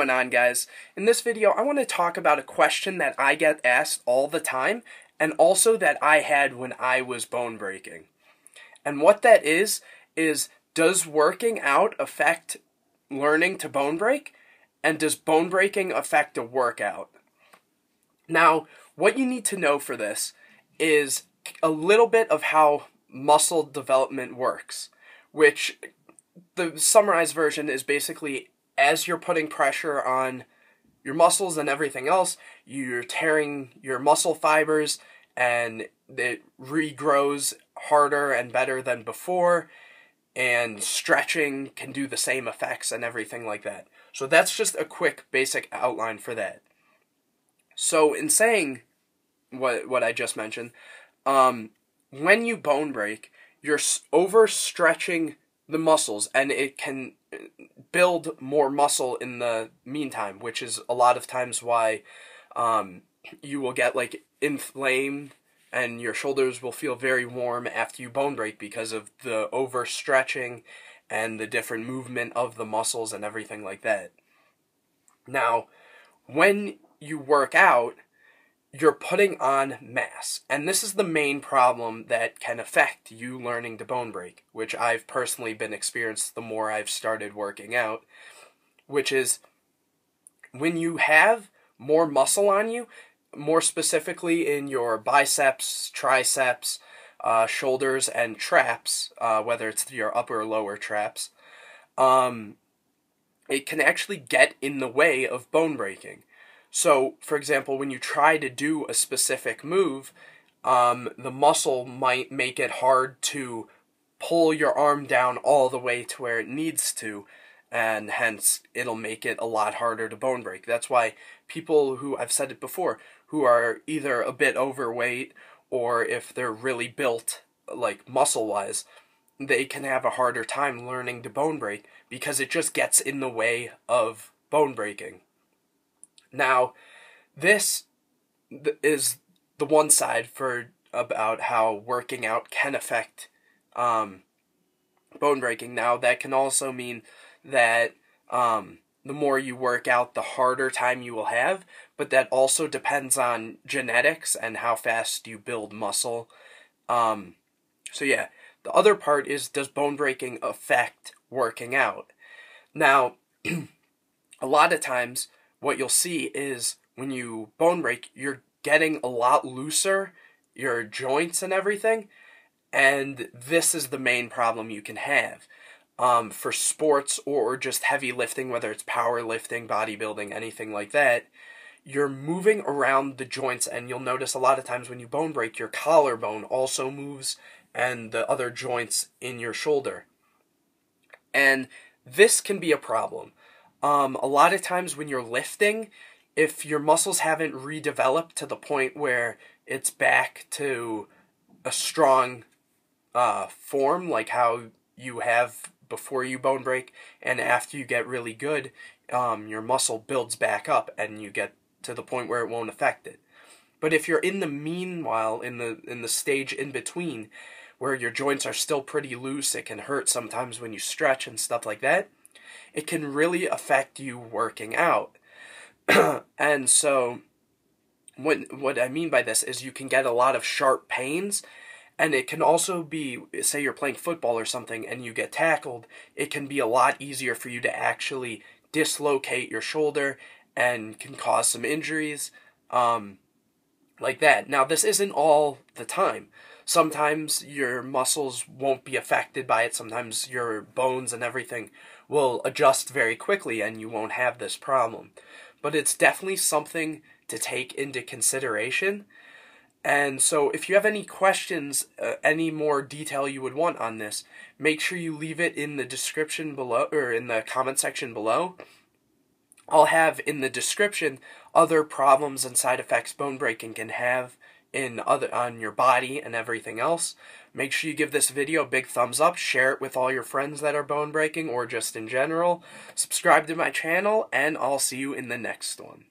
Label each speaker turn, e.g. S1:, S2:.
S1: going on, guys? In this video, I want to talk about a question that I get asked all the time, and also that I had when I was bone breaking. And what that is does working out affect learning to bone break? And does bone breaking affect a workout? Now, what you need to know for this is a little bit of how muscle development works, which the summarized version is basically as you're putting pressure on your muscles and everything else, you're tearing your muscle fibers and it regrows harder and better than before, and stretching can do the same effects and everything like that. So that's just a quick basic outline for that. So in saying what I just mentioned, when you bone break, you're overstretching the muscles, and it can build more muscle in the meantime, which is a lot of times why you will get like inflamed and your shoulders will feel very warm after you bone break because of the overstretching and the different movement of the muscles and everything like that. Now, when you work out, you're putting on mass, and this is the main problem that can affect you learning to bone break, which I've personally been experienced the more I've started working out, which is when you have more muscle on you, more specifically in your biceps, triceps, shoulders, and traps, whether it's your upper or lower traps, it can actually get in the way of bone breaking. So, for example, when you try to do a specific move, the muscle might make it hard to pull your arm down all the way to where it needs to, and hence it'll make it a lot harder to bone break. That's why people who, I've said it before, who are either a bit overweight or if they're really built, like muscle-wise, they can have a harder time learning to bone break because it just gets in the way of bone breaking. Now, this is the one side for about how working out can affect bone breaking. Now, that can also mean that the more you work out, the harder time you will have, but that also depends on genetics and how fast you build muscle. So yeah, the other part is, does bone breaking affect working out? Now, a lot of times, what you'll see is when you bone break, you're getting a lot looser, your joints and everything, and this is the main problem you can have. For sports or just heavy lifting, whether it's powerlifting, bodybuilding, anything like that, you're moving around the joints, and you'll notice a lot of times when you bone break, your collarbone also moves, and the other joints in your shoulder. And this can be a problem. A lot of times when you're lifting, if your muscles haven't redeveloped to the point where it's back to a strong form, like how you have before you bone break, and after you get really good, your muscle builds back up and you get to the point where it won't affect it. But if you're in the meanwhile, in the stage in between, where your joints are still pretty loose, it can hurt sometimes when you stretch and stuff like that, it can really affect you working out. And so, what I mean by this is you can get a lot of sharp pains, and it can also be, say you're playing football or something and you get tackled, it can be a lot easier for you to actually dislocate your shoulder and can cause some injuries, like that. Now, this isn't all the time. Sometimes your muscles won't be affected by it. Sometimes your bones and everything will adjust very quickly and you won't have this problem. But it's definitely something to take into consideration. And so if you have any questions, any more detail you would want on this, make sure you leave it in the description below, or in the comment section below. I'll have in the description other problems and side effects bone breaking can have on your body and everything else. Make sure you give this video a big thumbs up, share it with all your friends that are bone breaking or just in general. Subscribe to my channel, and I'll see you in the next one.